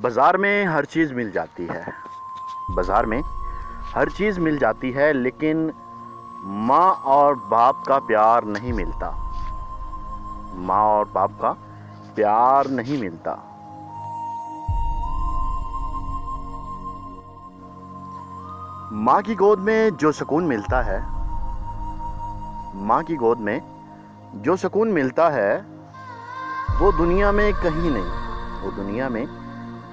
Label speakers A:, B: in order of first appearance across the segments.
A: बाज़ार में हर चीज़ मिल जाती है। बाज़ार में हर चीज़ मिल जाती है, लेकिन माँ और बाप का प्यार नहीं मिलता। माँ और बाप का प्यार नहीं मिलता। माँ की गोद में जो सुकून मिलता है, माँ की गोद में जो सुकून मिलता है, वो दुनिया में कहीं नहीं, वो दुनिया में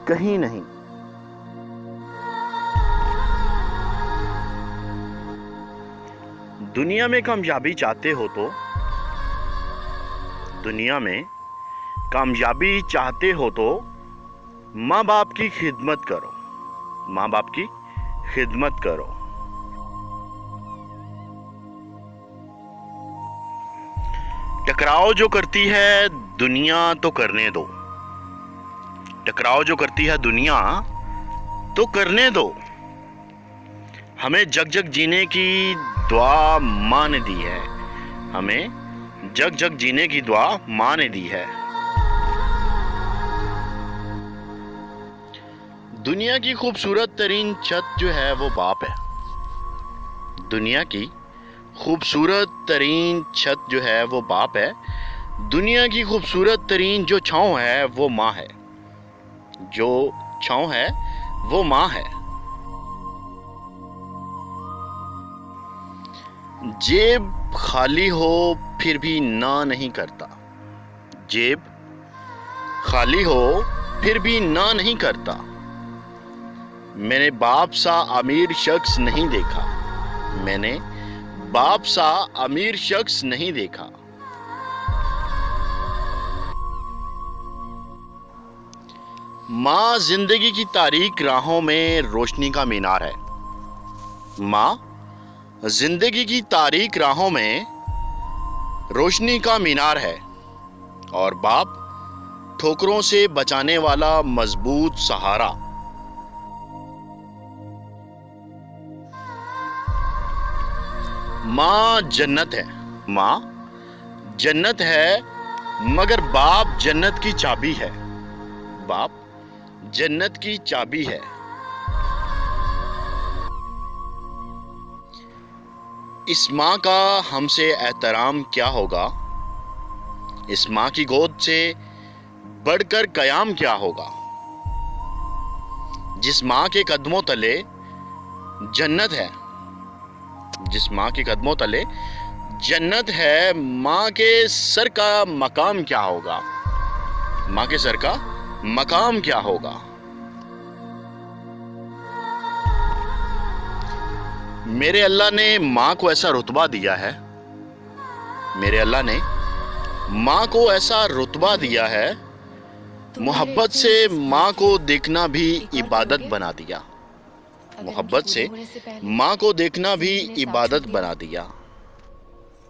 A: कहीं नहीं। दुनिया में कामयाबी चाहते हो तो, दुनिया में कामयाबी चाहते हो तो माँ बाप की खिदमत करो, माँ बाप की खिदमत करो। टकराव जो करती है दुनिया तो करने दो, टकराव जो करती है दुनिया तो करने दो। हमें जग जग जीने की दुआ माँ ने दी है, हमें जग जग जीने की दुआ माँ ने दी है। दुनिया की खूबसूरत तरीन छत जो है वो बाप है। दुनिया की खूबसूरत तरीन छत जो है वो बाप है। दुनिया की खूबसूरत तरीन जो छाँव है वो माँ है, जो छाँव है वो माँ है। जेब खाली हो फिर भी ना नहीं करता, जेब खाली हो फिर भी ना नहीं करता। मैंने बाप सा अमीर शख्स नहीं देखा, मैंने बाप सा अमीर शख्स नहीं देखा। माँ जिंदगी की तारीक राहों में रोशनी का मीनार है। माँ जिंदगी की तारीक राहों में रोशनी का मीनार है, और बाप ठोकरों से बचाने वाला मजबूत सहारा। माँ जन्नत है, माँ जन्नत है, मगर बाप जन्नत की चाबी है, बाप जन्नत की चाबी है। इस माँ का हमसे एहतराम क्या होगा, इस माँ की गोद से बढ़कर कयाम क्या होगा। जिस माँ के कदमों तले जन्नत है, जिस माँ के कदमों तले जन्नत है, माँ के सर का मकाम क्या होगा, माँ के सर का मकाम क्या होगा। मेरे अल्लाह ने माँ को ऐसा रुतबा दिया है, मेरे अल्लाह ने माँ को ऐसा रुतबा दिया है, मोहब्बत से माँ को देखना भी इबादत बना दिया, मोहब्बत से माँ को देखना भी इबादत बना दिया।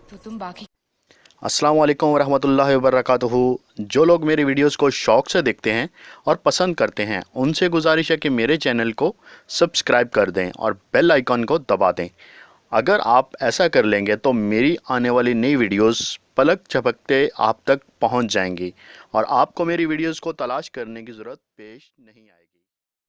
B: तो तुम बाकी
A: अस्सलाम वालेकुम वरहमतुल्लाहि वबरकातुहू। जो लोग मेरी वीडियोस को शौक़ से देखते हैं और पसंद करते हैं, उनसे गुजारिश है कि मेरे चैनल को सब्सक्राइब कर दें और बेल आइकन को दबा दें। अगर आप ऐसा कर लेंगे तो मेरी आने वाली नई वीडियोस पलक झपकते आप तक पहुंच जाएंगी और आपको मेरी वीडियोस को तलाश करने की ज़रूरत पेश नहीं आएगी।